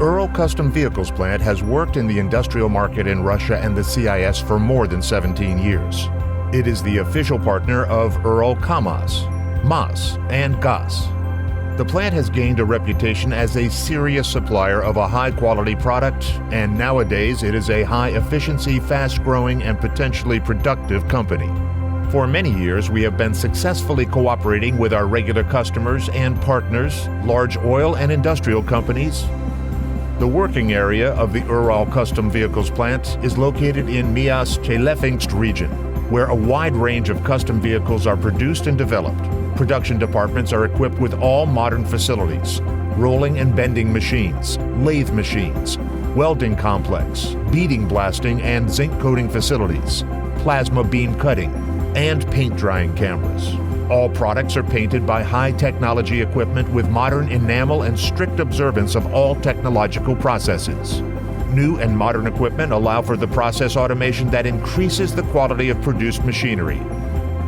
Ural Custom Vehicles plant has worked in the industrial market in Russia and the CIS for more than 17 years. It is the official partner of Ural KAMAZ, MAZ, and GAZ. The plant has gained a reputation as a serious supplier of a high-quality product, and nowadays it is a high-efficiency, fast-growing, and potentially productive company. For many years, we have been successfully cooperating with our regular customers and partners, large oil and industrial companies. The working area of the Ural Custom Vehicles plant is located in Miasz-Chelefingsk region, where a wide range of custom vehicles are produced and developed. Production departments are equipped with all modern facilities: rolling and bending machines, lathe machines, welding complex, beading blasting and zinc coating facilities, plasma beam cutting, and paint drying cameras. All products are painted by high-technology equipment with modern enamel and strict observance of all technological processes. New and modern equipment allow for the process automation that increases the quality of produced machinery.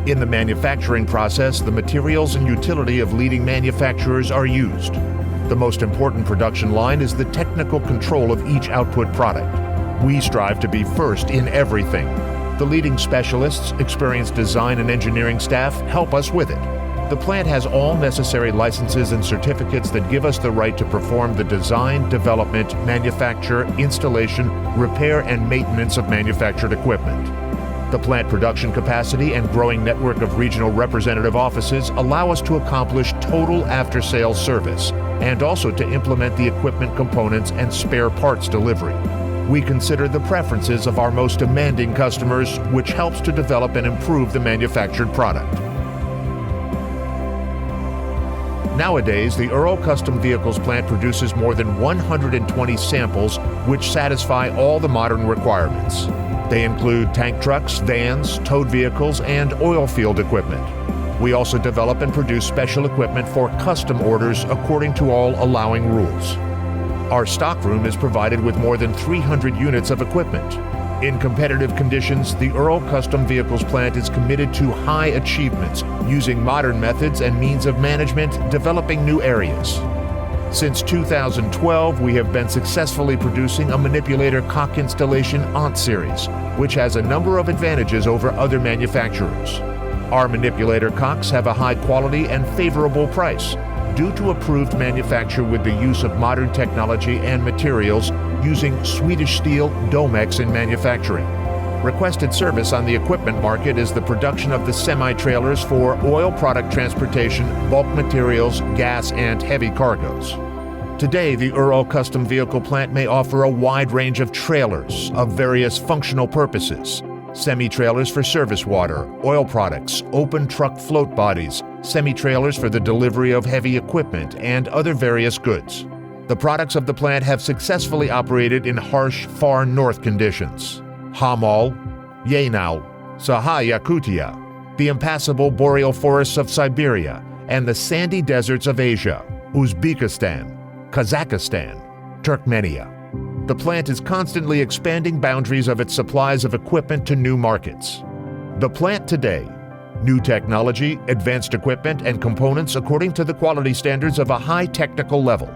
In the manufacturing process, the materials and utility of leading manufacturers are used. The most important production line is the technical control of each output product. We strive to be first in everything. The leading specialists, experienced design and engineering staff help us with it. The plant has all necessary licenses and certificates that give us the right to perform the design, development, manufacture, installation, repair, and maintenance of manufactured equipment. The plant production capacity and growing network of regional representative offices allow us to accomplish total after-sales service and also to implement the equipment components and spare parts delivery. We consider the preferences of our most demanding customers, which helps to develop and improve the manufactured product. Nowadays, the Ural Custom Vehicles plant produces more than 120 samples which satisfy all the modern requirements. They include tank trucks, vans, towed vehicles, and oil field equipment. We also develop and produce special equipment for custom orders according to all allowing rules. Our stockroom is provided with more than 300 units of equipment. In competitive conditions, the Ural Custom Vehicles plant is committed to high achievements, using modern methods and means of management, developing new areas. Since 2012, we have been successfully producing a manipulator cock installation ANT series, which has a number of advantages over other manufacturers. Our manipulator cocks have a high quality and favorable price, due to approved manufacture with the use of modern technology and materials using Swedish steel Domex in manufacturing. Requested service on the equipment market is the production of the semi-trailers for oil product transportation, bulk materials, gas, and heavy cargoes. Today, the Ural Custom Vehicle plant may offer a wide range of trailers of various functional purposes: semi-trailers for service water, oil products, open truck float bodies, semi-trailers for the delivery of heavy equipment, and other various goods. The products of the plant have successfully operated in harsh, far north conditions: Hamal, Yaynau, Saha Yakutia, the impassable boreal forests of Siberia, and the sandy deserts of Asia, Uzbekistan, Kazakhstan, Turkmenia. The plant is constantly expanding boundaries of its supplies of equipment to new markets. The plant today: new technology, advanced equipment and components according to the quality standards of a high technical level.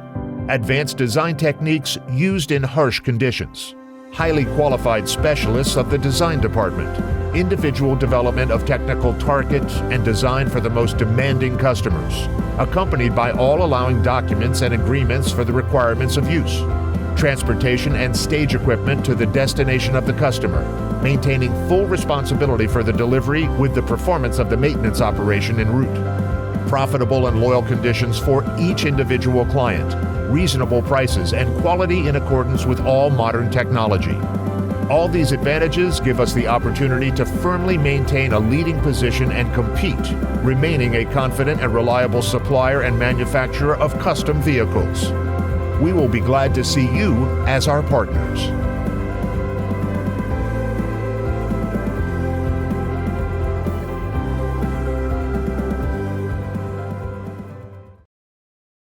Advanced design techniques used in harsh conditions. Highly qualified specialists of the design department. Individual development of technical target and design for the most demanding customers, accompanied by all allowing documents and agreements for the requirements of use. Transportation and stage equipment to the destination of the customer, maintaining full responsibility for the delivery with the performance of the maintenance operation en route. Profitable and loyal conditions for each individual client, reasonable prices, and quality in accordance with all modern technology. All these advantages give us the opportunity to firmly maintain a leading position and compete, remaining a confident and reliable supplier and manufacturer of custom vehicles. We will be glad to see you as our partners.